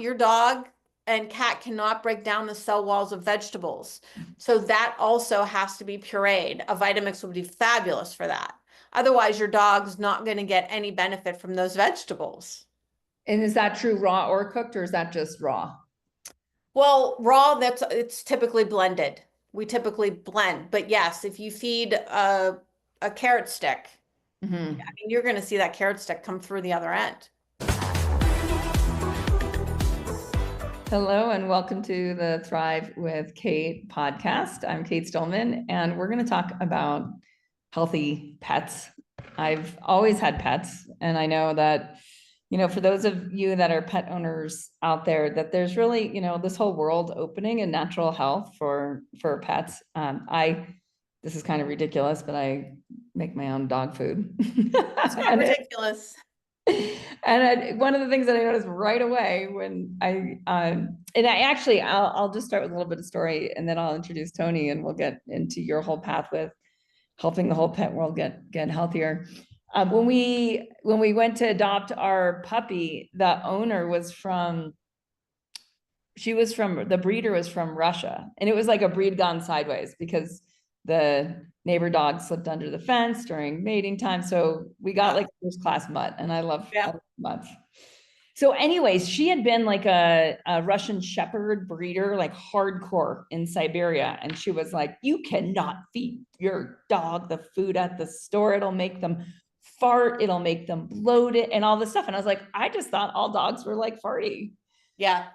your dog and cat cannot break down the cell walls of vegetables. So that also has to be pureed. A Vitamix would be fabulous for that. Otherwise, your dog's not going to get any benefit from those vegetables. And is that true raw or cooked, or is that just raw? Well, raw, it's typically blended. We typically blend, but yes, if you feed a carrot stick, Mm-hmm. I mean, you're going to see that carrot stick come through the other end. Hello, and welcome to the Thrive with Cate podcast. I'm Cate Stillman, and we're going to talk about healthy pets. I've always had pets, and I know that, for those of you that are pet owners out there, that there's really, this whole world opening in natural health for pets. This is kind of ridiculous, but I make my own dog food. It's not ridiculous. And one of the things that I noticed right away when I'll just start with a little bit of story, and then I'll introduce Toni, and we'll get into your whole path with helping the whole pet world get healthier. When we went to adopt our puppy, the breeder was from Russia, and it was like a breed gone sideways because the neighbor dog slipped under the fence during mating time. So we got like first class mutt, and I love mutts. So anyways, she had been like a Russian shepherd breeder, like hardcore in Siberia. And she was like, you cannot feed your dog the food at the store. It'll make them fart. It'll make them bloated and all this stuff. And I was like, I just thought all dogs were like farty. Yeah.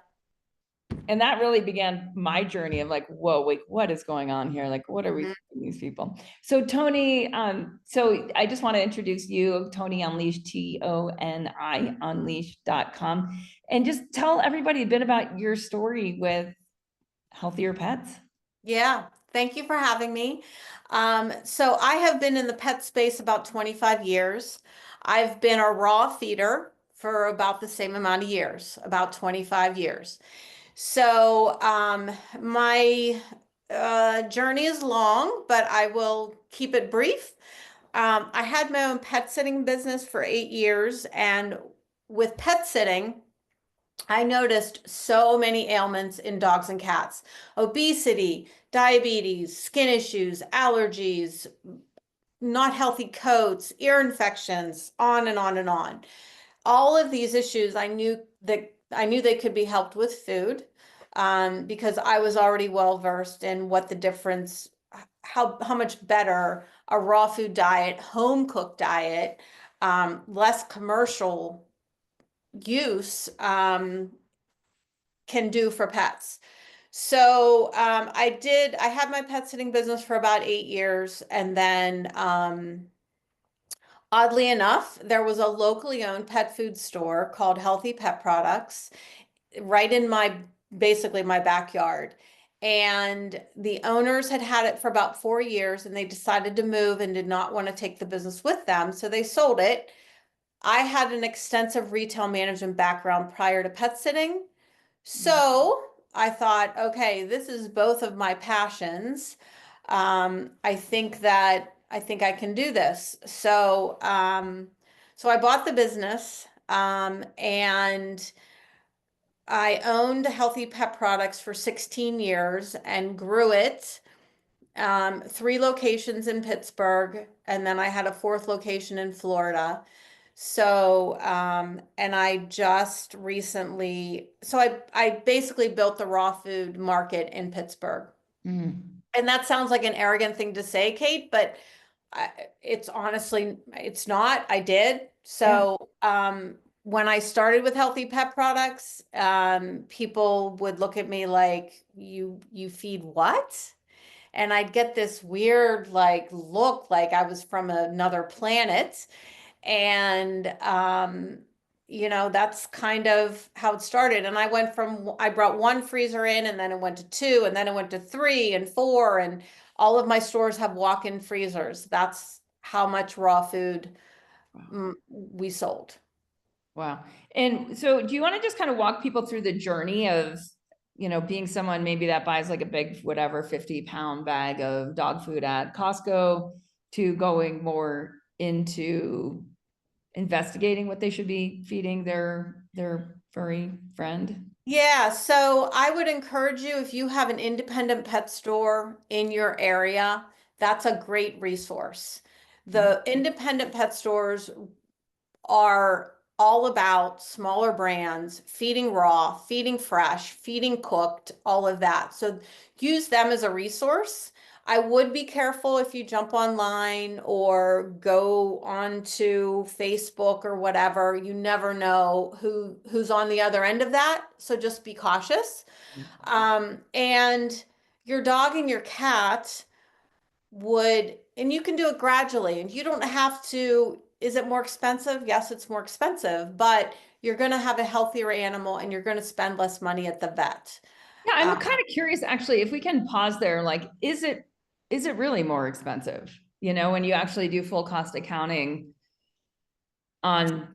And that really began my journey of like, whoa, wait, what is going on here? Like, what are we doing these people? So Toni, so I just want to introduce you, Toni Unleashed, TONI Unleashed.com, and just tell everybody a bit about your story with healthier pets. Yeah. Thank you for having me. So I have been in the pet space about 25 years. I've been a raw feeder for about the same amount of years, about 25 years. So my journey is long, but I will keep it brief. I had my own pet sitting business for 8 years, and with pet sitting, I noticed so many ailments in dogs and cats: obesity, diabetes, skin issues, allergies, not healthy coats, ear infections, on and on and on. All of these issues, I knew they could be helped with food, because I was already well versed in what the difference, how much better a raw food diet, home cooked diet, less commercial use, can do for pets. So I had my pet sitting business for about 8 years, and then oddly enough, there was a locally owned pet food store called Healthy Pet Products right in basically my backyard. And the owners had it for about 4 years, and they decided to move and did not want to take the business with them. So they sold it. I had an extensive retail management background prior to pet sitting. So I thought, okay, this is both of my passions. I think I can do this. So I bought the business, and I owned Healthy Pet Products for 16 years and grew it. 3 locations in Pittsburgh, and then I had a 4th location in Florida. So, and I just recently, I basically built the raw food market in Pittsburgh. And that sounds like an arrogant thing to say, Cate, but it's honestly, it's not. I did. So, when I started with Healthy Pet Products, people would look at me like, you feed what? And I'd get this weird like look like I was from another planet. And that's kind of how it started. And I brought 1 freezer in, and then it went to 2, and then it went to 3 and 4, and all of my stores have walk-in freezers. That's how much raw food we sold. Wow. And so do you want to just kind of walk people through the journey of, being someone maybe that buys like a big, whatever, 50-pound bag of dog food at Costco, to going more into investigating what they should be feeding their furry friend? Yeah, so I would encourage you if you have an independent pet store in your area, that's a great resource. The independent pet stores are all about smaller brands, feeding raw, feeding fresh, feeding cooked, all of that. So use them as a resource. I would be careful if you jump online or go onto Facebook or whatever. You never know who's on the other end of that. So just be cautious. And your dog and your cat would, and you can do it gradually, and you don't have to, is it more expensive? Yes, it's more expensive, but you're going to have a healthier animal and you're going to spend less money at the vet. Yeah, I'm Um, kind of curious actually, if we can pause there, like, is it really more expensive? You know, when you actually do full cost accounting on,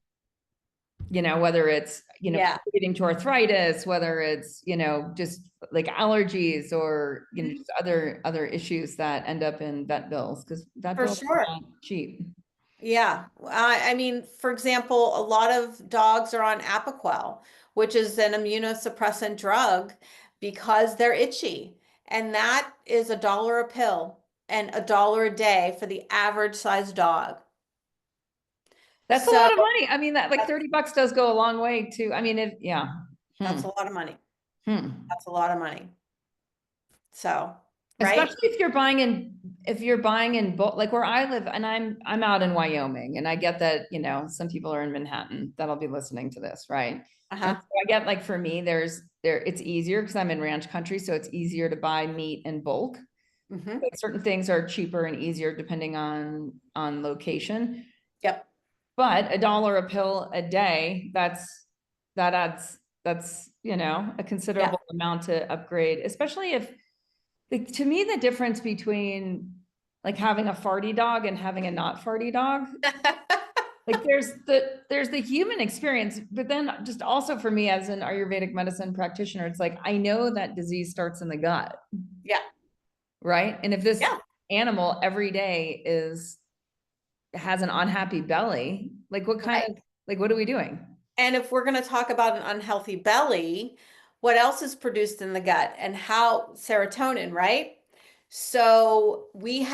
you know, whether it's, you know, yeah, contributing to arthritis, whether it's, you know, just like allergies or, you know, just other issues that end up in vet bills, because vet for bills are sure. not cheap. Yeah. I mean, for example, a lot of dogs are on Apoquel, which is an immunosuppressant drug because they're itchy. And that is $1 a pill and $1 a day for the average size dog. That's a So lot of money. I mean, that like $30 does go a long way to, I mean, it, yeah. Hmm. that's a lot of money. Hmm. That's a lot of money. So, right? Especially if you're buying in bulk, like where I live, and I'm out in Wyoming, and I get that, you know, some people are in Manhattan that'll be listening to this, right? And Uh-huh. so I get like, for me, it's easier because I'm in ranch country, so it's easier to buy meat in bulk. Hmm. Like certain things are cheaper and easier depending on location. Yep. But $1 a pill a day, that adds, that's, you know, a Yeah. considerable amount to upgrade, especially if, like, to me, the difference between like having a farty dog and having a not farty dog, like there's the human experience, but then just also for me as an Ayurvedic medicine practitioner, it's like, I know that disease starts in the gut, Yeah. right? And if this Yeah. animal every day has an unhappy belly, like what kind Right. of, like, what are we doing? And if we're going to talk about an unhealthy belly, what else is produced in the gut and how serotonin, right? So we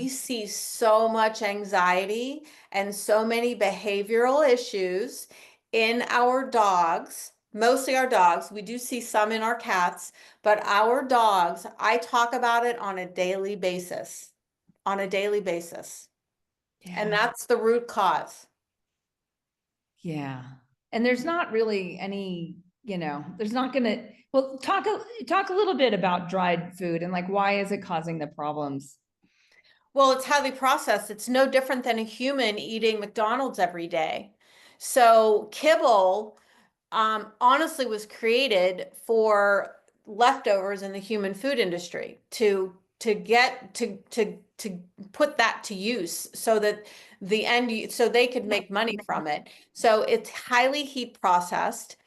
see so much anxiety and so many behavioral issues in our dogs, mostly our dogs. We do see some in our cats, but our dogs, I talk about it on a daily basis, on a daily basis. And Yeah. that's the root cause. Yeah. And there's not really any, you know, there's not gonna, well, talk a little bit about dried food and like, why is it causing the problems? Well, it's highly processed. It's no different than a human eating McDonald's every day. So kibble, honestly was created for leftovers in the human food industry to get to put that to use so that so they could make money from it. So it's highly heat processed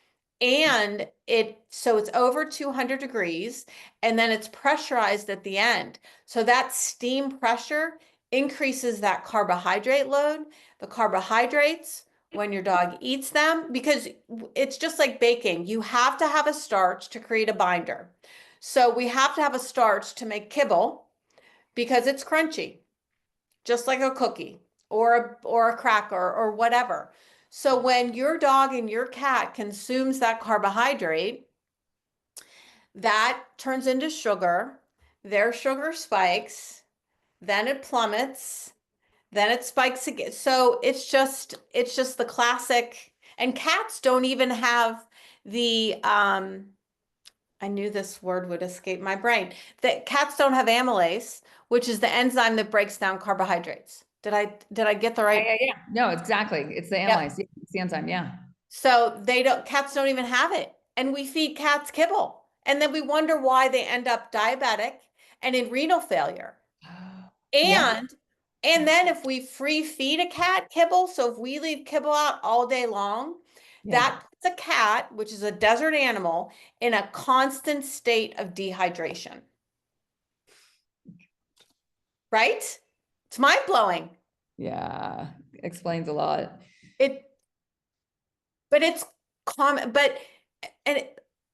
and it's over 200 degrees and then it's pressurized at the end. So that steam pressure increases that carbohydrate load. The carbohydrates, when your dog eats them, because it's just like baking. You have to have a starch to create a binder. So we have to have a starch to make kibble because it's crunchy, just like a cookie or a cracker or whatever. So when your dog and your cat consumes that carbohydrate, that turns into sugar. Their sugar spikes, then it plummets, then it spikes again. So it's just the classic. And cats don't even have the I knew this word would escape my brain. That cats don't have amylase, which is the enzyme that breaks down carbohydrates. Did I get the Yeah, right? yeah, yeah. No, exactly. It's the Yep. amylase. Yeah, it's the enzyme. Yeah. So cats don't even have it. And we feed cats kibble. And then we wonder why they end up diabetic and in renal failure. Yeah. And then if we free feed a cat kibble, so if we leave kibble out all day long, Yeah. that puts a cat, which is a desert animal, in a constant state of dehydration, right? It's mind blowing. Yeah. Explains a lot. It, but it's common, but and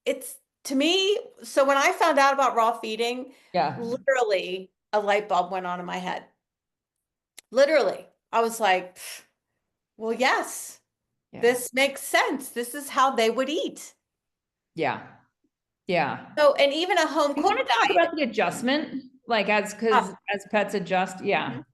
it's to me, so when I found out about raw feeding, Yeah. literally a light bulb went on in my head. Literally. I was like, "Pff, well, yes, Yeah. this makes sense. This is how they would eat." Yeah. Yeah. So, and even a home You want cooked to talk diet. about the adjustment, like because Oh, as pets adjust? Yeah. mhm.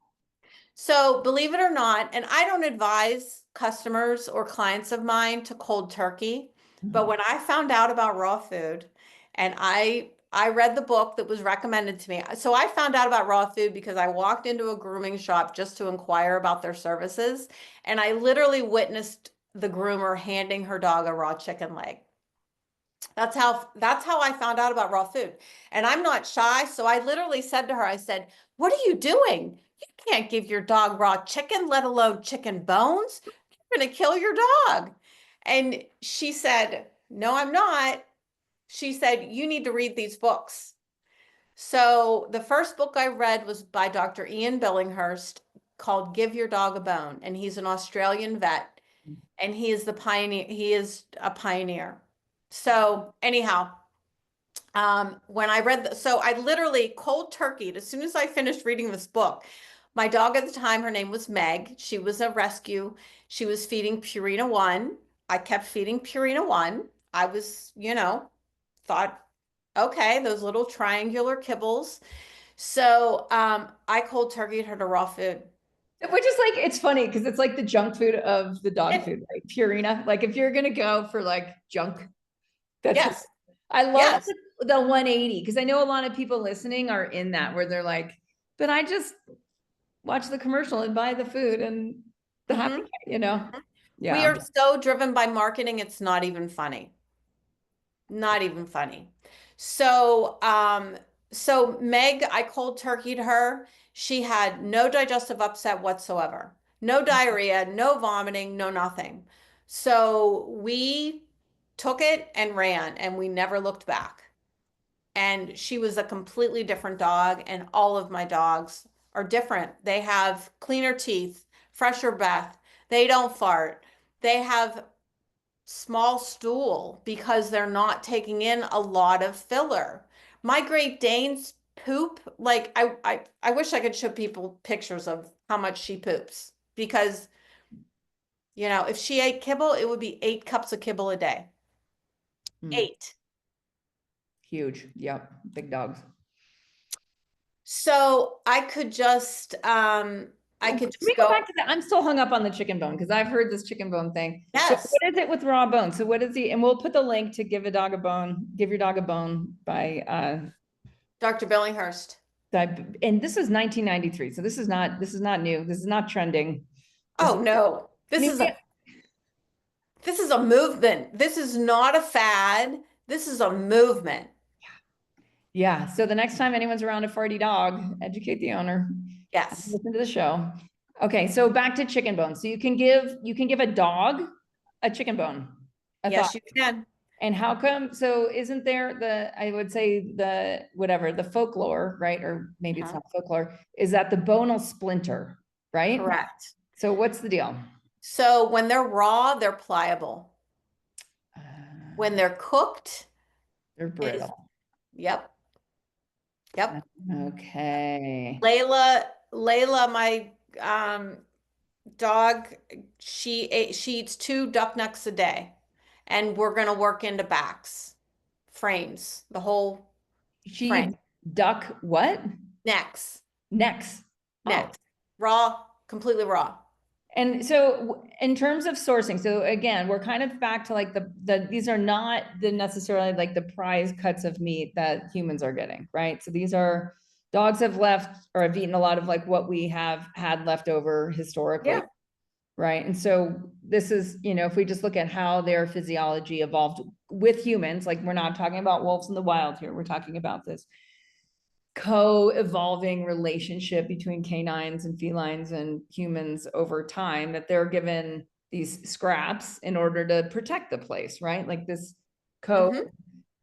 So believe it or not, and I don't advise customers or clients of mine to cold turkey, but Mhm. when I found out about raw food and I read the book that was recommended to me. So I found out about raw food because I walked into a grooming shop just to inquire about their services, and I literally witnessed the groomer handing her dog a raw chicken leg. That's how I found out about raw food. And I'm not shy, so I literally said to her, I said, "What are you doing? You can't give your dog raw chicken, let alone chicken bones. You're going to kill your dog." And she said, "No, I'm not." She said, "You need to read these books." So the first book I read was by Dr. Ian Billinghurst, called Give Your Dog a Bone, and he's an Australian vet, and he is the pioneer. He is a pioneer. So anyhow, when I read so I literally cold turkeyed as soon as I finished reading this book. My dog at the time, her name was Meg. She was a rescue. She was feeding Purina One. I kept feeding Purina One. I was, thought, okay, those little triangular kibbles. So I cold turkeyed her to raw food. Which is like, it's funny because it's like the junk food of the dog It, food, right? Purina. Like if you're gonna go for like junk, that's what yes, I love yes. the 180 because I know a lot of people listening are in that where they're like, but I just watch the commercial and buy the food and the happy, Hmm. We Yeah. are so driven by marketing, it's not even funny. Not even funny. So, so Meg, I cold turkeyed her. She had no digestive upset whatsoever. No diarrhea, no vomiting, no nothing. So we took it and ran and we never looked back. And she was a completely different dog, and all of my dogs are different. They have cleaner teeth, fresher breath. They don't fart. They have small stool because they're not taking in a lot of filler. My Great Danes poop like I wish I could show people pictures of how much she poops because if she ate kibble, it would be 8 cups of kibble a day. Mm, 8. huge. Yep. Big dogs. So I Can could we just go go, back to that? I'm still hung up on the chicken bone because I've heard this chicken bone thing. So yes, what is it with raw bone? So what is the, and we'll put the link to Give Your Dog a Bone by Dr. Billinghurst. and this is 1993. So this is not new. This is not trending. This is, Oh no. I This mean, is a movement. This is not a fad. This is a movement. yeah. So the next time anyone's around a farty dog, educate the owner. Yes. Listen to the show. Okay, so back to chicken bone. So you can give a dog a chicken bone. I thought. Yes, you can. And how come? So isn't there I would say the whatever the folklore, right? Or maybe it's Uh-huh. not folklore, is that the bone will splinter, right? Correct. So what's the deal? So when they're raw, they're pliable. Uh, When they're cooked, they're is brittle. yep, yep. Okay. Layla, my dog, she eats 2 duck necks a day, and we're gonna work into backs, frames, the whole She frame, eats duck what? necks, Necks. Oh, necks, raw, completely raw. and so in terms of sourcing, so again, we're kind of back to like these are not the necessarily like the prize cuts of meat that humans are getting, right? So these are dogs have left or have eaten a lot of like what we have had left over historically, Yeah. right? And so this is, if we just look at how their physiology evolved with humans, like we're not talking about wolves in the wild here, we're talking about this co-evolving relationship between canines and felines and humans over time, that they're given these scraps in order to protect the place, right? Like Mm-hmm.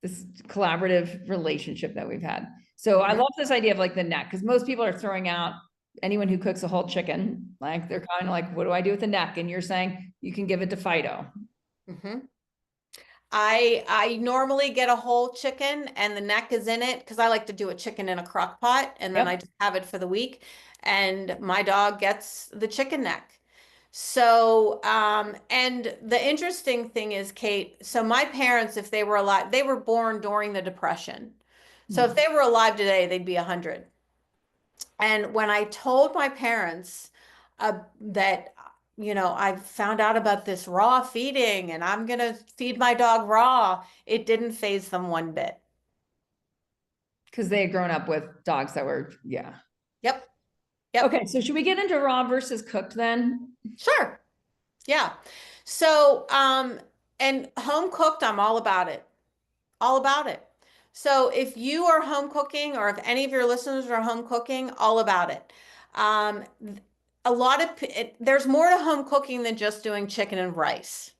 this collaborative relationship that we've had. So I Mm-hmm. love this idea of like the neck, because most people are throwing out anyone who cooks a whole chicken, like they're kind of like, what do I do with the neck? And you're saying you can give it to Fido. Mm-hmm. I normally get a whole chicken and the neck is in it because I like to do a chicken in a crock pot and then I Yep. just have it for the week. And my dog gets the chicken neck. So, and the interesting thing is, Kate, so my parents, if they were alive, they were born during the Depression. So if Mm. they were alive today, they'd be 100. And when I told my parents that, I found out about this raw feeding and I'm going to feed my dog raw, it didn't faze them one bit. Because they had grown up with dogs that were, yeah. Yep. Yep. Okay, so should we get into raw versus cooked then? Sure. Yeah. So, and home cooked, I'm all about it. All about it. So if you are home cooking or if any of your listeners are home cooking, all about it. Um, a lot of there's more to home cooking than just doing chicken and rice.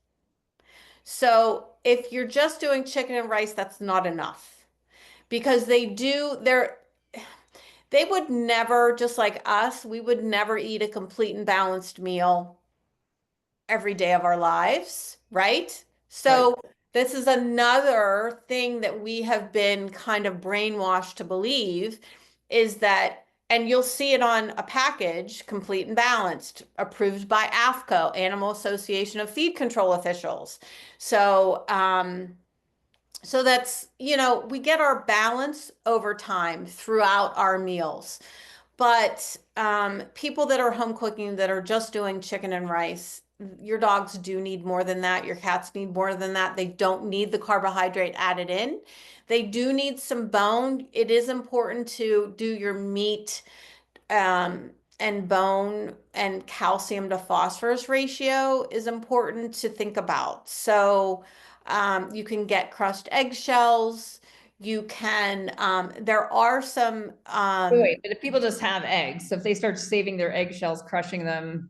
So if you're just doing chicken and rice, that's not enough because they would never, just like us, we would never eat a complete and balanced meal every day of our lives, right? Right. So this is another thing that we have been kind of brainwashed to believe is that, and you'll see it on a package, complete and balanced, approved by AFCO, Animal Association of Feed Control Officials. So, so that's, we get our balance over time throughout our meals. But people that are home cooking that are just doing chicken and rice, your dogs do need more than that. Your cats need more than that. They don't need the carbohydrate added in. They do need some bone. It is important to do your meat and bone and calcium to phosphorus ratio is important to think about. So you can get crushed eggshells. You can, there are some, Wait, but if people just have eggs, so if they start saving their eggshells, crushing them,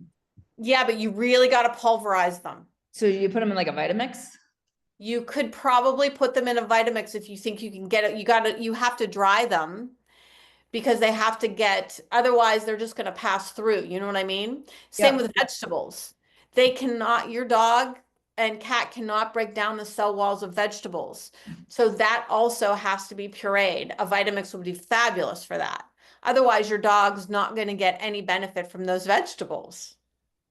yeah, but you really got to pulverize them. so you put them in like a Vitamix? You could probably put them in a Vitamix if you think you can get it. You have to dry them because they have to get, otherwise they're just going to pass through. You know what I mean? Same Yep. with vegetables. They cannot, your dog and cat cannot break down the cell walls of vegetables. So that also has to be pureed. A Vitamix would be fabulous for that. Otherwise, your dog's not going to get any benefit from those vegetables.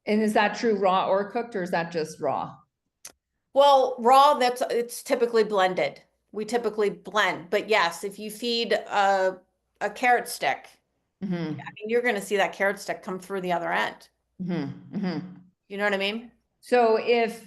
And is that true raw or cooked, or is that just raw? Well, raw, it's typically blended. We typically blend. But yes, if you feed a carrot stick, I Mm-hmm. mean, you're going to see that carrot stick come through the other end. Mm-hmm. Mm-hmm. You know what I mean? So if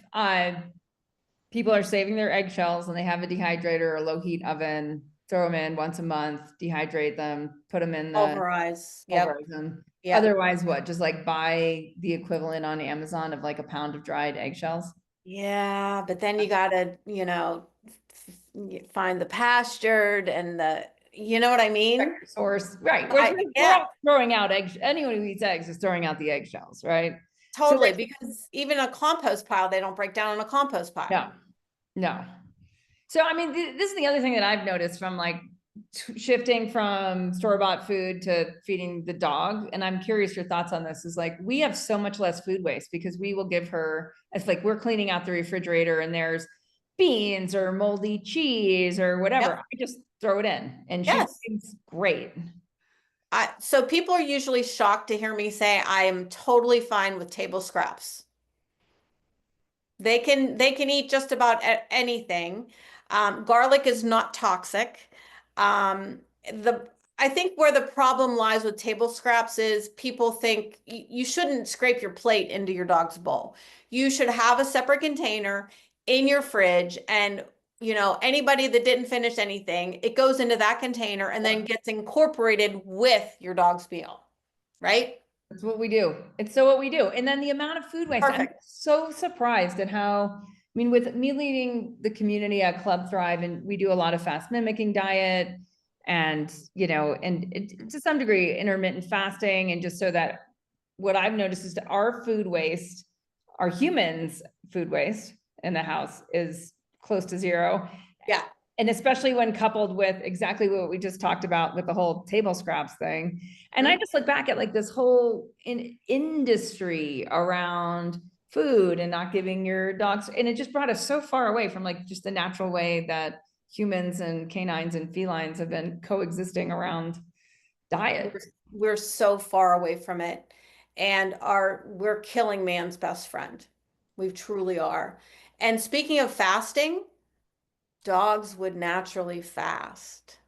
people are saving their eggshells and they have a dehydrator or a low heat oven, throw them in once a month, dehydrate them, put them in the Pulverize. Yep. pulverize them. Yep. Otherwise, what? Just like buy the equivalent on Amazon of like a pound of dried eggshells. Yeah, but then you gotta, find the pastured and you know what I Check mean? your source, right? Which we're Yeah, all throwing out eggs. Anyone who eats eggs is throwing out the eggshells, right? So totally. Because even a compost pile, they don't break down in a compost pile. no, no. So, I mean, this is the other thing that I've noticed from like shifting from store-bought food to feeding the dog. And I'm curious your thoughts on this is like, we have so much less food waste because we will give her, it's like we're cleaning out the refrigerator and there's beans or moldy cheese or whatever. Yep. I just throw it in and she Yes. eats great. So people are usually shocked to hear me say I am totally fine with table scraps. They can eat just about anything. Garlic is not toxic. The I think where the problem lies with table scraps is people think you shouldn't scrape your plate into your dog's bowl. You should have a separate container in your fridge, and anybody that didn't finish anything, it goes into that container and then gets incorporated with your dog's meal, right? That's what we do. It's so what we do. And then the amount of food waste, I'm Perfect. so surprised at how, I mean, with me leading the community at Club Thrive, and we do a lot of fast mimicking diet and, to some degree, intermittent fasting. And just so that what I've noticed is that our food waste, our humans' food waste in the house is close to zero. Yeah. And especially when coupled with exactly what we just talked about with the whole table scraps thing. And I just look back at like this whole industry around food and not giving your dogs, and it just brought us so far away from like just the natural way that humans and canines and felines have been coexisting around diet. We're so far away from it, and we're killing man's best friend. We truly are. And speaking of fasting, dogs would naturally fast.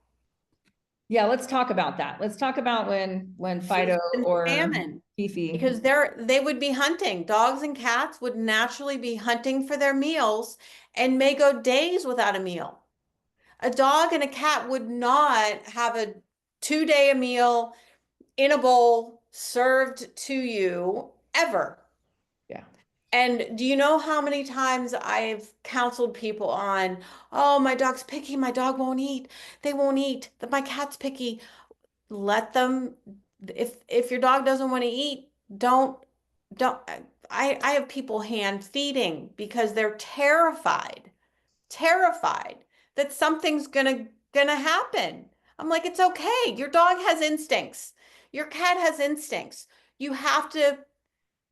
Yeah, let's talk about that. Let's talk about when Fido Feast and or famine. Fifi. Because they would be hunting. Dogs and cats would naturally be hunting for their meals and may go days without a meal. A dog and a cat would not have a 2 day a meal in a bowl served to you ever. Yeah. And do you know how many times I've counseled people on, oh, my dog's picky, my dog won't eat. They won't eat. My cat's picky. Let them, if your dog doesn't want to eat, don't I have people hand feeding because they're terrified that something's gonna happen. I'm like, it's okay. Your dog has instincts. Your cat has instincts. You have to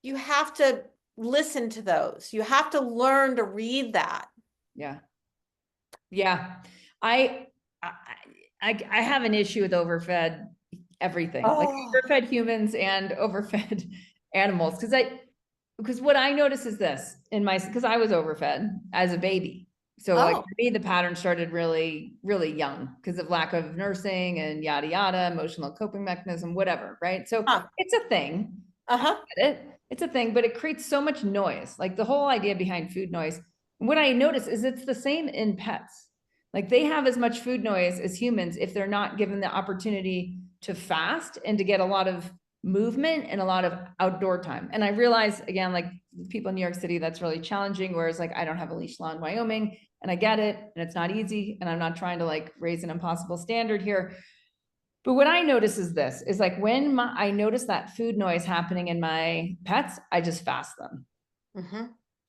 you have to listen to those. You have to learn to read that. Yeah. Yeah. I, I, I have an issue with overfed everything, like Oh, overfed humans and overfed animals. Because what I notice is this because I was overfed as a baby. So like oh, for me, the pattern started really, really young because of lack of nursing and yada, yada, emotional coping mechanism, whatever. Right. So huh, it's a thing. I uh-huh, get it. It's a thing, but it creates so much noise. Like the whole idea behind food noise. What I notice is it's the same in pets. Like they have as much food noise as humans if they're not given the opportunity to fast and to get a lot of movement and a lot of outdoor time. And I realize again, like people in New York City, that's really challenging. Whereas like I don't have a leash law in Wyoming and I get it and it's not easy. And I'm not trying to like raise an impossible standard here. But what I notice is this is like when I notice that food noise happening in my pets, I just fast them. mm-hmm,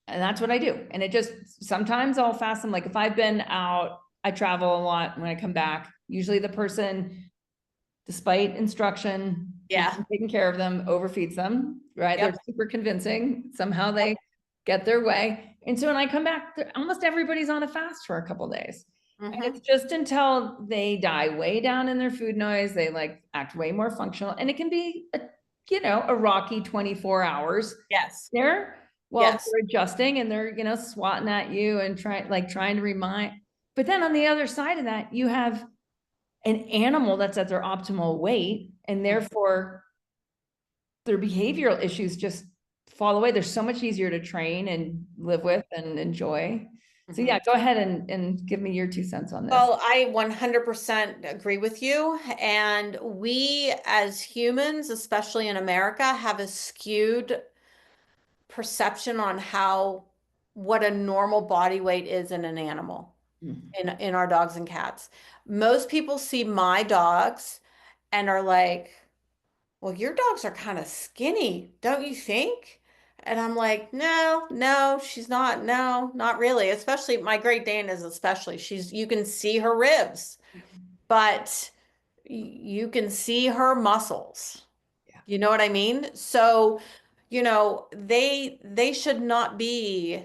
And that's what I do. And it just sometimes I'll fast them. Like if I've been out, I travel a lot. When I come back, usually the person, despite instruction, yeah, taking care of them, overfeeds them, right? They're yep, super convincing. Somehow yep, they get their way. And so when I come back, almost everybody's on a fast for a couple days. And mm-hmm, it's just until they die way down in their food noise, they like act way more functional. And it can be a rocky 24 hours yes, there while yes, they're adjusting and they're, swatting at you and trying to remind. But then on the other side of that, you have an animal that's at their optimal weight and mm-hmm, therefore their behavioral issues just fall away. They're so much easier to train and live with and enjoy. So mm-hmm. yeah, go ahead and give me your 2 cents on this. Well, I 100% agree with you. And we as humans, especially in America, have a skewed perception on what a normal body weight is in an animal, Mm. in our dogs and cats. Most people see my dogs and are like, well, your dogs are kind of skinny, don't you think? And I'm like, no, no, she's not. No, not really. Especially my Great Dane is especially. You can see her ribs, but you can see her muscles. Yeah. You know what I mean? So, they should not be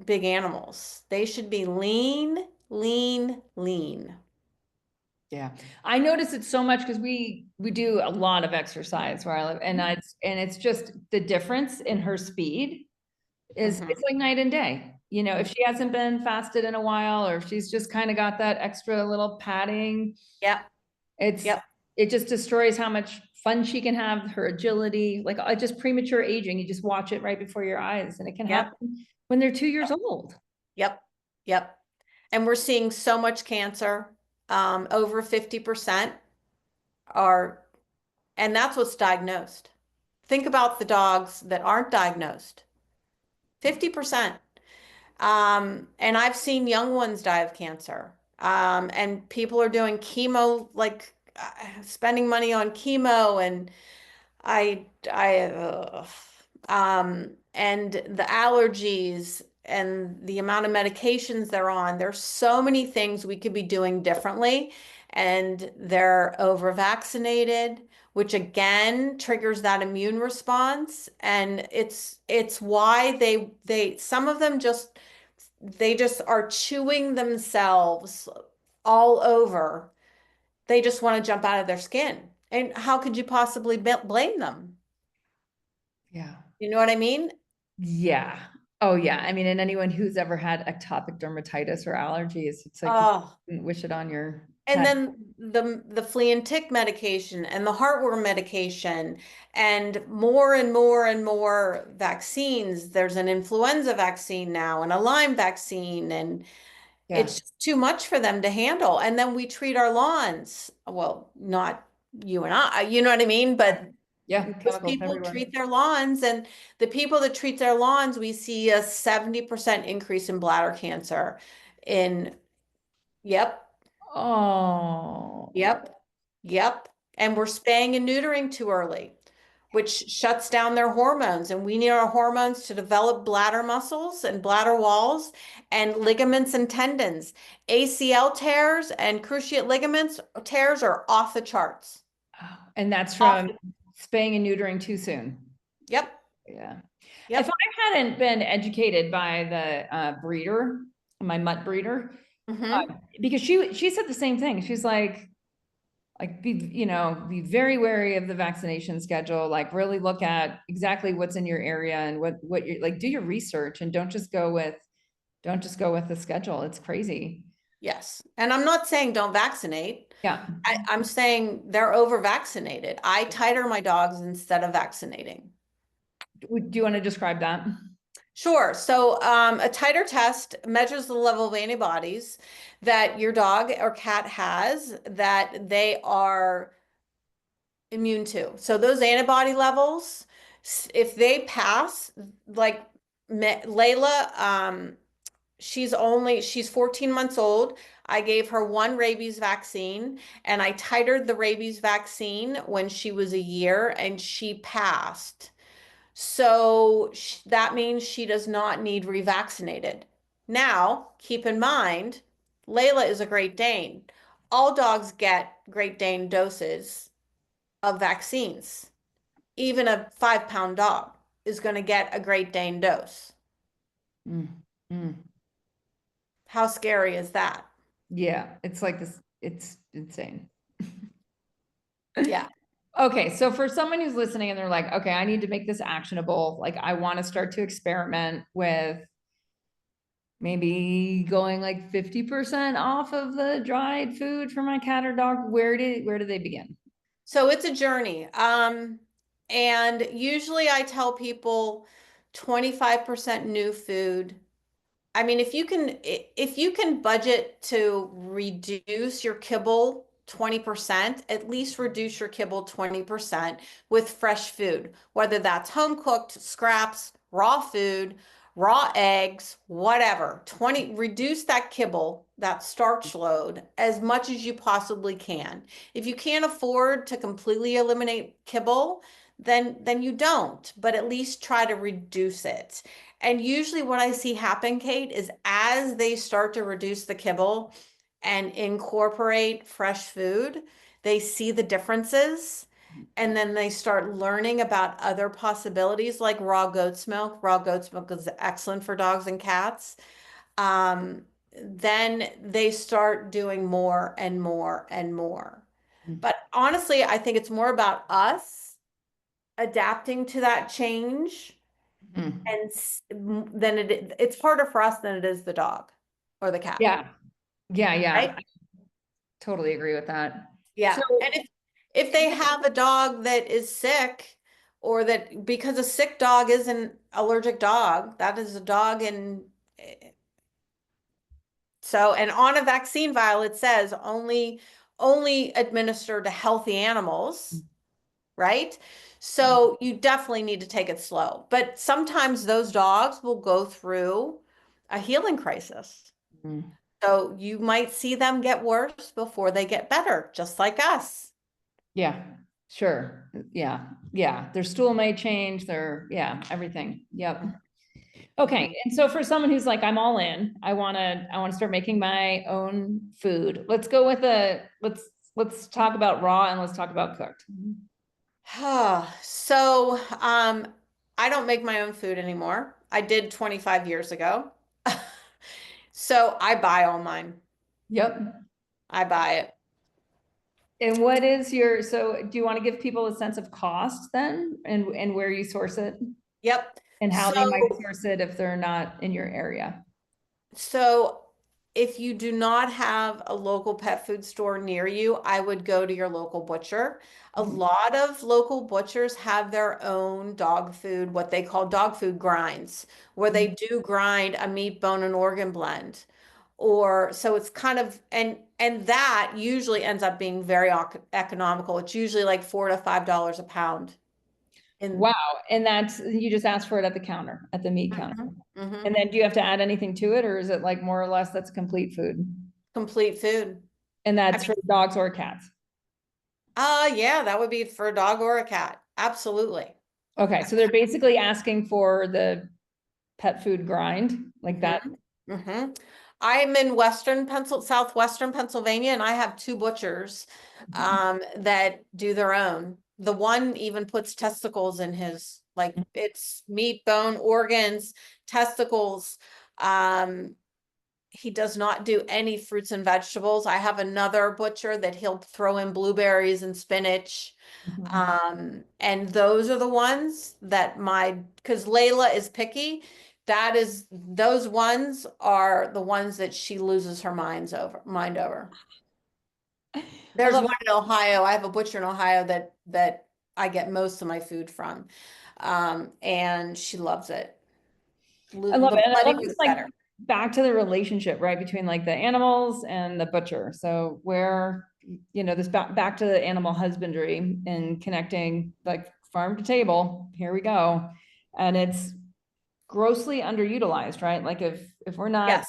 big animals. They should be lean, lean, lean. Yeah. I notice it so much because we do a lot of exercise where I live and it's just the difference in her speed is Hmm. it's like night and day. If she hasn't been fasted in a while or if she's just kind of got that extra little padding, Yep, it's yep, it just destroys how much fun she can have, her agility, like just premature aging. You just watch it right before your eyes and it can yep, happen when they're 2 years old. yep, yep. And we're seeing so much cancer. Over 50% are, and that's what's diagnosed. Think about the dogs that aren't diagnosed. 50%. And I've seen young ones die of cancer. And people are doing chemo, like spending money on chemo, and and the allergies and the amount of medications they're on. There's so many things we could be doing differently, and they're over vaccinated, which again triggers that immune response. And it's why they some of them just are chewing themselves all over. They just want to jump out of their skin. And how could you possibly blame them? Yeah. You know what I mean? Yeah. Oh yeah. I mean, and anyone who's ever had ectopic dermatitis or allergies, it's like you Oh, couldn't wish it on your and cat. then the flea and tick medication and the heartworm medication and more and more and more vaccines. There's an influenza vaccine now and a Lyme vaccine, and Yeah. it's just too much for them to handle. And then we treat our lawns. Well, not you and I, you know what I mean? But Yeah. most Chemicals people everywhere. treat their lawns, and the people that treat their lawns, we see a 70% increase in bladder cancer in, yep, Oh. yep, yep. And we're spaying and neutering too early, which shuts down their hormones. And we need our hormones to develop bladder muscles and bladder walls and ligaments and tendons. ACL tears and cruciate ligaments tears are off the charts. And that's Off. from spaying and neutering too soon. Yep, Yeah. If yep. I hadn't been educated by the breeder, my mutt breeder, Hmm. because she said the same thing. She's like be very wary of the vaccination schedule, like really look at exactly what's in your area and what you're like, do your research and don't just go with the schedule. It's crazy. Yes. And I'm not saying don't vaccinate. Yeah. I'm saying they're over vaccinated. I titer my dogs instead of vaccinating. Do you want to describe that? Sure. So, a titer test measures the level of antibodies that your dog or cat has that they are immune to. So, those antibody levels, if they pass, like Layla, she's 14 months old. I gave her one rabies vaccine and I titered the rabies vaccine when she was a year and she passed. So that means she does not need revaccinated. Now, keep in mind, Layla is a Great Dane. All dogs get Great Dane doses of vaccines. Even a 5-pound dog is going to get a Great Dane dose. Mm, mm. How scary is that? Yeah, it's like this, it's insane. Yeah. Okay, so for someone who's listening and they're like, okay, I need to make this actionable, like I want to start to experiment with maybe going like 50% off of the dried food for my cat or dog, where do they begin? So it's a journey. And usually I tell people 25% new food. I mean, if you can budget to reduce your kibble 20%, at least reduce your kibble 20% with fresh food, whether that's home cooked, scraps, raw food, raw eggs, whatever. 20, reduce that kibble, that starch load as much as you possibly can. If you can't afford to completely eliminate kibble, then you don't, but at least try to reduce it. And usually what I see happen, Cate, is as they start to reduce the kibble and incorporate fresh food, they see the differences. And then they start learning about other possibilities like raw goat's milk. Raw goat's milk is excellent for dogs and cats. Um, then they start doing more and more and more. But honestly, I think it's more about us adapting to that change Mm. and then it's harder for us than it is the dog or the cat, Yeah, yeah, right? I totally agree with that. So Yeah. And if they have a dog that is sick or that because a sick dog is an allergic dog, that is a dog and so and on a vaccine vial it says only administer to healthy animals, right? So you definitely need to take it slow. But sometimes those dogs will go through a healing crisis. mm, So you might see them get worse before they get better, just like us. yeah, sure. Yeah, their stool may change, yeah, everything. Yep. Mhm. Okay, and so for someone who's like, I'm all in, I wanna start making my own food. Let's go with let's talk about raw and let's talk about cooked. So, I don't make my own food anymore. I did 25 years ago. So I buy all mine. Yep. I buy it. And what is your, so do you want to give people a sense of cost then and where you source it Yep. and how So, they might source it if they're not in your area? so if you do not have a local pet food store near you, I would go to your local butcher. A Mhm. lot of local butchers have their own dog food, what they call dog food grinds, where they do grind a meat, bone, and organ blend. Or so it's kind of and that usually ends up being very economical. It's usually like $4 to $5 a pound. In Wow. And that's, you just ask for it at the counter, at the meat counter. Mhm, And mhm. then do you have to add anything to it, or is it like more or less that's complete food? Complete food. And I that's mean, for dogs or cats? yeah, that would be for a dog or a cat. Absolutely. Okay, so they're basically asking for the pet food grind like hmm that. hmm I'm in southwestern Pennsylvania, and I have two butchers that do their own. The one even puts testicles in his, like it's meat, bone, organs, testicles. Um, he does not do any fruits and vegetables. I have another butcher that he'll throw in blueberries and spinach. Mhm. And those are the ones that because Layla is picky. Those ones are the ones that she loses her mind over. I There's love one in Ohio. I have a butcher in Ohio that I get most of my food from. And she loves it. I love The it. And I love bloodier just the like better. back to the relationship, right, between like the animals and the butcher. So where, this back to the animal husbandry and connecting like farm to table, here we go. And it's grossly underutilized, right? Like if we're not, Yes.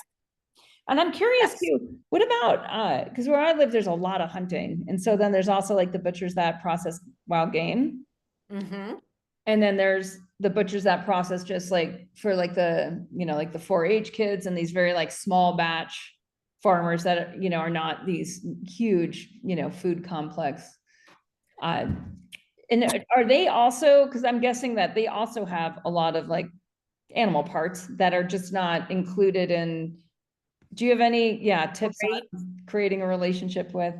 and I'm curious Yes. too, what about because where I live, there's a lot of hunting. And so then there's also like the butchers that process wild game. hmm And then there's the butchers that process just like for like like the 4-H kids and these very like small batch farmers that, are not these huge, food complex. Uh, and are they also, because I'm guessing that they also have a lot of like animal parts that are just not included in, do you have any, tips Great. on creating a relationship with?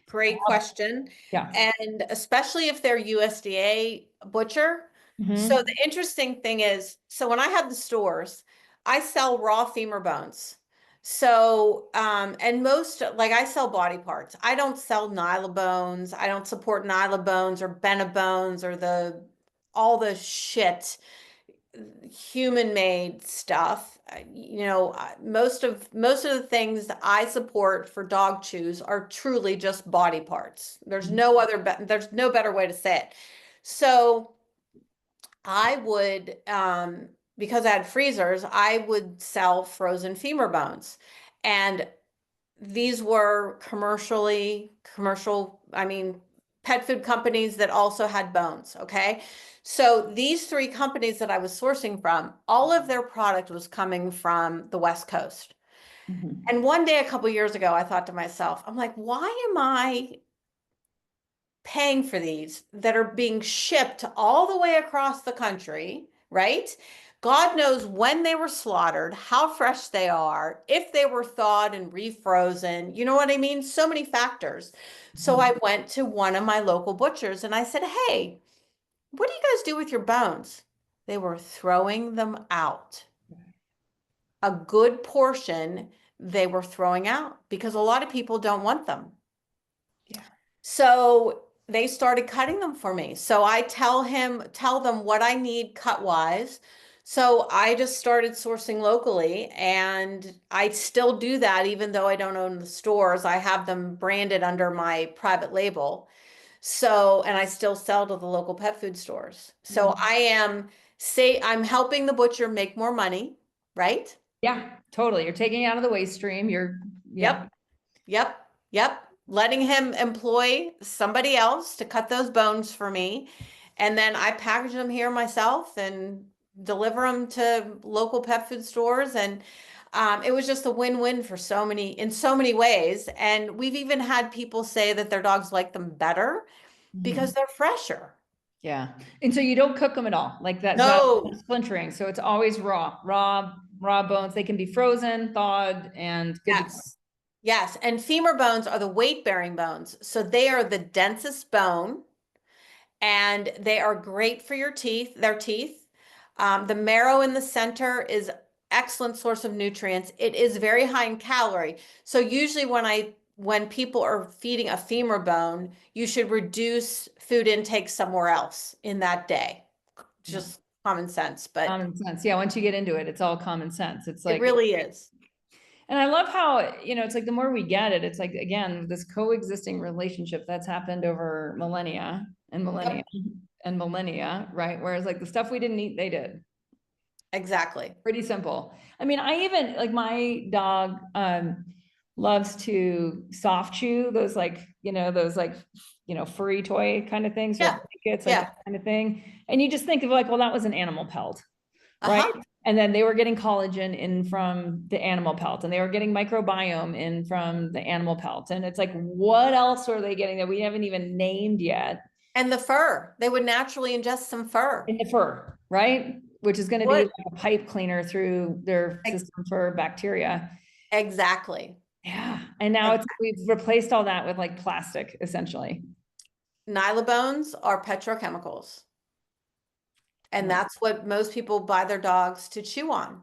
Great question. Yeah. And especially if they're USDA butcher. So Mhm. the interesting thing is, so when I have the stores, I sell raw femur bones. So, and like I sell body parts. I don't sell nyla bones. I don't support nyla bones or bena bones or all the shit human made stuff. Most of the things that I support for dog chews are truly just body parts. There's no better way to say it. So I would because I had freezers, I would sell frozen femur bones. And these were I mean, pet food companies that also had bones. Okay. So these three companies that I was sourcing from, all of their product was coming from the West Coast. Mhm. And one day, a couple years ago, I thought to myself, I'm like, why am I paying for these that are being shipped all the way across the country, right? God knows when they were slaughtered, how fresh they are, if they were thawed and refrozen. You know what I mean? So many factors. So Mhm. I went to one of my local butchers and I said, "Hey, what do you guys do with your bones?" They were throwing them out. A good portion they were throwing out because a lot of people don't want them. Yeah. So they started cutting them for me. So I tell them what I need cut wise. So I just started sourcing locally, and I still do that even though I don't own the stores. I have them branded under my private label. So, and I still sell to the local pet food stores. So Mhm. I'm helping the butcher make more money, right? Yeah, totally. You're taking it out of the waste stream. Yeah. Yep. Yep, yep. Letting him employ somebody else to cut those bones for me. And then I package them here myself and deliver them to local pet food stores. And it was just a win-win in so many ways. And we've even had people say that their dogs like them better because Mhm. they're fresher. Yeah. And so you don't cook them at all, like that No. splintering. So it's always raw bones. They can be frozen, thawed, and good to go. Yes. Yes. And femur bones are the weight-bearing bones. So they are the densest bone and they are great for your teeth, their teeth. The marrow in the center is excellent source of nutrients. It is very high in calorie. So usually when people are feeding a femur bone, you should reduce food intake somewhere else in that day. Yeah. Just common sense, but Common sense. Yeah. Once you get into it, it's all common sense. It's it like, really is. and I love how, it's like the more we get it, it's like, again, this coexisting relationship that's happened over millennia and millennia Yep, and millennia, right? Whereas like the stuff we didn't eat, they did. exactly. Pretty simple. I mean, I even like my dog loves to soft chew those like, furry toy kind of things or Yeah, blankets, like yeah. that kind of thing. And you just think of like, well, that was an animal pelt, right? Uh-huh. And then they were getting collagen in from the animal pelt and they were getting microbiome in from the animal pelt. And it's like, what else are they getting that we haven't even named yet? And the fur, they would naturally ingest some fur. In the fur, right? Which is going to be Would. like a pipe cleaner through their system for bacteria. Exactly. Yeah. And now Ex- it's, we've replaced all that with like plastic, essentially. Nylabones are petrochemicals. And Right. that's what most people buy their dogs to chew on.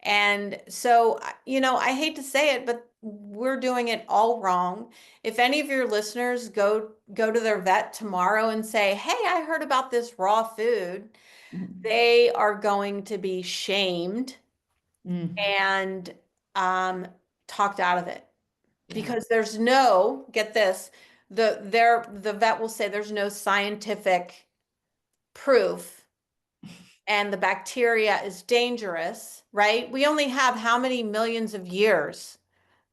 And so, I hate to say it, but we're doing it all wrong. If any of your listeners go to their vet tomorrow and say, "Hey, I heard about this raw food," Mhm. they are going to be shamed Mm. and talked out of it Yeah. because get this, the vet will say there's no scientific proof and the bacteria is dangerous, right? We only have how many millions of years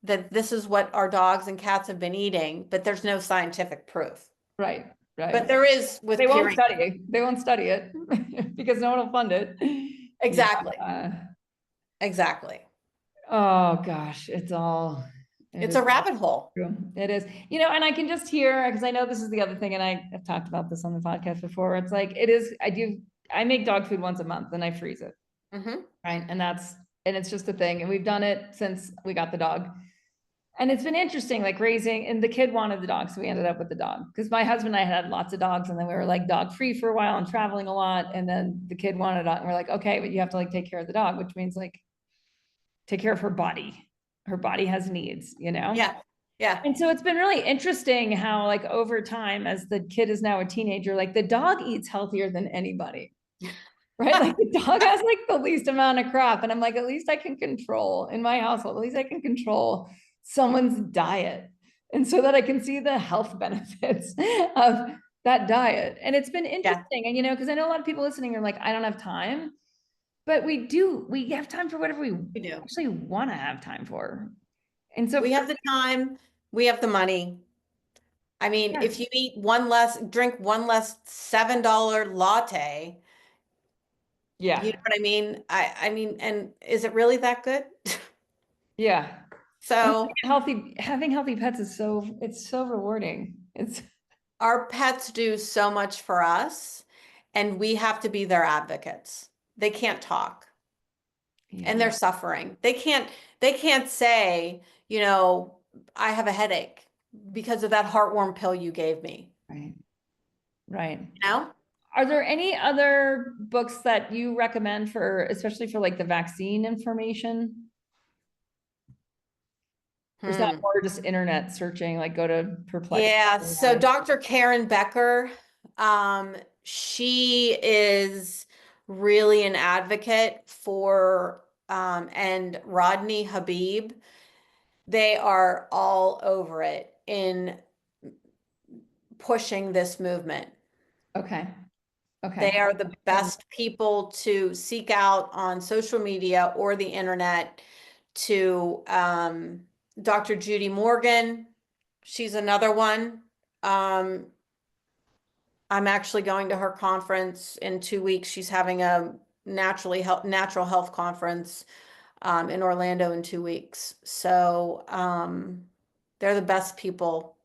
that this is what our dogs and cats have been eating, but there's no scientific proof. Right. But Right. there is with They won't purine. study it. They won't study it because no one will fund it. Exactly. Yeah. Exactly. Oh gosh, it It's is a rabbit hole. true. It is, and I can just hear, because I know this is the other thing, and I've talked about this on the podcast before. It's like, I make dog food once a month and I freeze it. Hmm. Right. And it's just a thing. And we've done it since we got the dog. And it's been interesting, like raising, and the kid wanted the dog. So we ended up with the dog because my husband and I had lots of dogs and then we were like dog free for a while and traveling a lot. And then the kid wanted a dog and we're like, okay, but you have to like take care of the dog, which means like take care of her body. Her body has needs, Yeah. Yeah. And so it's been really interesting how like over time, as the kid is now a teenager, like the dog eats healthier than anybody. Right? Like the dog has like the least amount of crap. And I'm like, at least I can control in my household, at least I can control someone's diet. And so that I can see the health benefits of that diet. And it's been Yeah. interesting. And, because I know a lot of people listening are like, I don't have time, but we have time for whatever we We do. actually want to have time for. And so, We have the time. We have the money. I mean, yeah, if you drink one less $7 latte, you know yeah, what I mean? I mean, and is it really that good? yeah. And So having healthy pets it's so rewarding. It's, our pets do so much for us, and we have to be their advocates. They can't talk and yeah, they're suffering. They can't say, I have a headache because of that heartworm pill you gave me. right, right. You know? Are there any other books that you recommend for, especially for like the vaccine information? Or is that Hmm. more just internet searching, like go to Perplexity? Yeah, so Dr. Karen Becker, she is really an advocate for, and Rodney Habib. They are all over it in pushing this movement. Okay. They Okay. are the best people to seek out on social media or the internet to Dr. Judy Morgan. She's another one. Um, I'm actually going to her conference in 2 weeks. She's having a natural health conference in Orlando in 2 weeks. So they're the best people.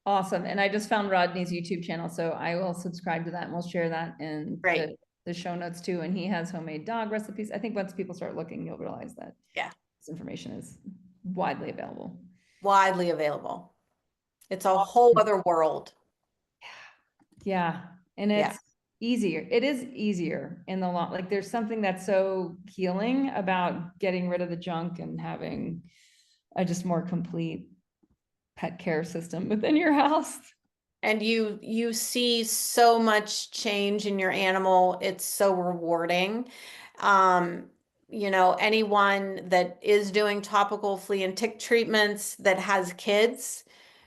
Awesome. And I just found Rodney's YouTube channel, so I will subscribe to that and we'll share that in Great. the show notes too. And he has homemade dog recipes. I think once people start looking, you'll realize that Yeah. this information is widely available. Widely available. It's a whole other world. Yeah. And Yeah. it's easier. It is easier in the long, like there's something that's so healing about getting rid of the junk and having a just more complete pet care system within your house. And you see so much change in your animal. It's so rewarding. Anyone that is doing topical flea and tick treatments that has kids,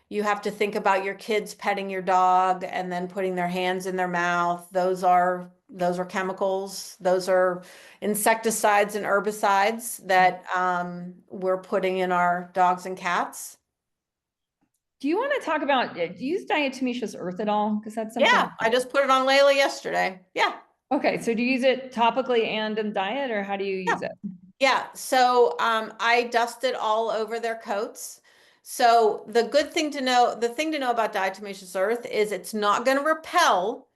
you have to think about your kids petting your dog and then putting their hands in their mouth. Those are chemicals. Those are insecticides and herbicides that we're putting in our dogs and cats. Do you want to talk about, do you use diatomaceous earth at all? Because that's something. Yeah, I just put it on Layla yesterday. Yeah. Okay, so do you use it topically and in diet, or how do you use it? Yeah, so I dusted all over their coats. So the thing to know about diatomaceous earth is it's not going to repel,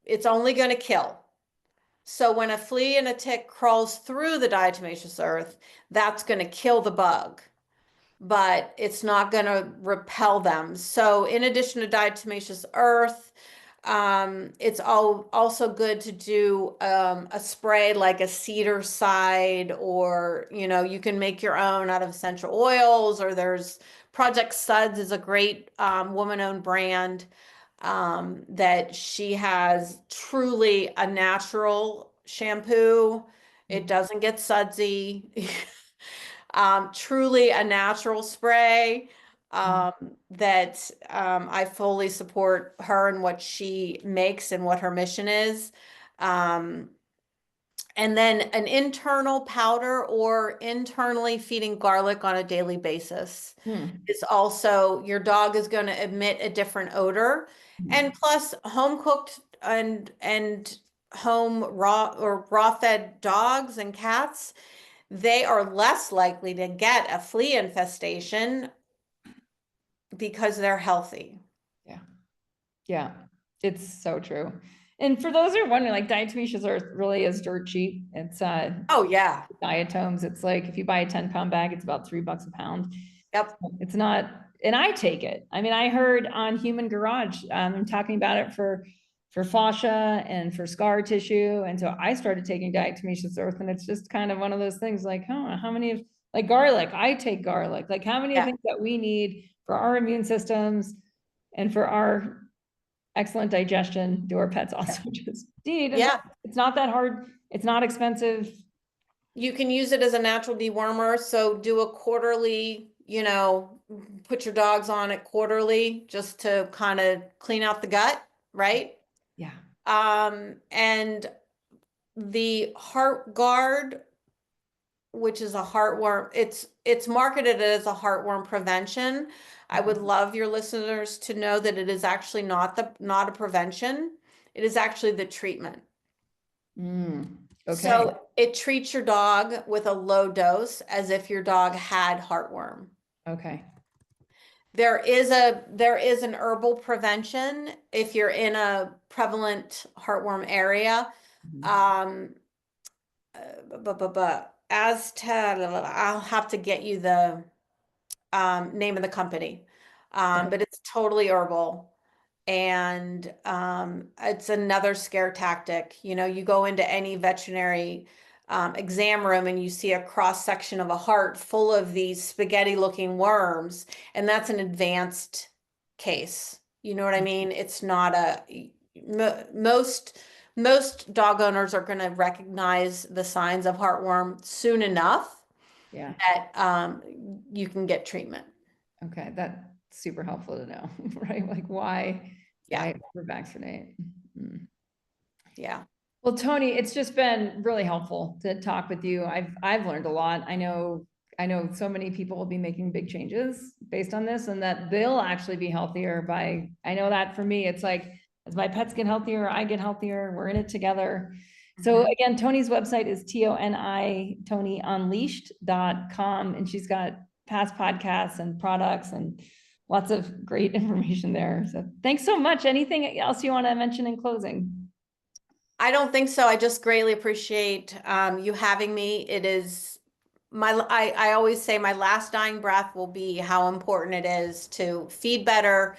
it's only going to kill. So when a flea and a tick crawls through the diatomaceous earth, that's going to kill the bug, but it's not going to repel them. So in addition to diatomaceous earth, it's also good to do a spray like a cedar side, or you can make your own out of essential oils, or there's Project Suds is a great woman-owned brand that she has truly a natural shampoo. It doesn't get sudsy. Truly a natural spray that I fully support her and what she makes and what her mission is. And then an internal powder or internally feeding garlic on a daily basis is also, your dog is going to emit a different odor. And plus home cooked and home raw or raw fed dogs and cats, they are less likely to get a flea infestation because they're healthy. Yeah. Yeah, it's so true. And for those who are wondering, like diatomaceous earth really is dirt cheap. It's Oh yeah. diatoms. It's like if you buy a 10-pound bag, it's about $3 a pound. Yep. It's not, and I take it. I mean, I heard on Human Garage, talking about it for fascia and for scar tissue. And so I started taking diatomaceous earth, and it's just kind of one of those things like, how many of, like garlic, I take garlic, like how many of things that we need for our immune systems and for our excellent digestion do our pets also just need. Yeah. It's not that hard. It's not expensive. You can use it as a natural dewormer. So do a quarterly, put your dogs on it quarterly just to kind of clean out the gut, right? Yeah. And the Heart Guard, which is a heartworm, it's marketed as a heartworm prevention. I would love your listeners to know that it is actually not a prevention. It is actually the treatment. Okay. So it treats your dog with a low dose as if your dog had heartworm. Okay. There is an herbal prevention if you're in a prevalent heartworm area. I'll have to get you the name of the company. But it's totally herbal. And it's another scare tactic. You go into any veterinary exam room and you see a cross section of a heart full of these spaghetti looking worms, and that's an advanced case. You know what I mean? It's not most dog owners are going to recognize the signs of heartworm soon enough that you can get treatment. Okay, that's super helpful to know, right? Like why vaccinate? Yeah. Well, Toni, it's just been really helpful to talk with you. I've learned a lot. I know so many people will be making big changes based on this, and that they'll actually be healthier by, I know that for me, it's like, as my pets get healthier, I get healthier, we're in it together. So again, Toni's website is ToniUnleashed.com, and she's got past podcasts and products and lots of great information there. So thanks so much. Anything else you want to mention in closing? I don't think so. I just greatly appreciate you having me. It is I always say my last dying breath will be how important it is to feed better,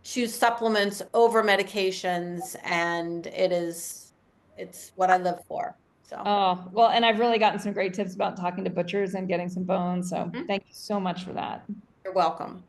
choose supplements over medications, and it's what I live for. So Oh, well, and I've really gotten some great tips about talking to butchers and getting some bones. So mhm, thank you so much for that. you're welcome.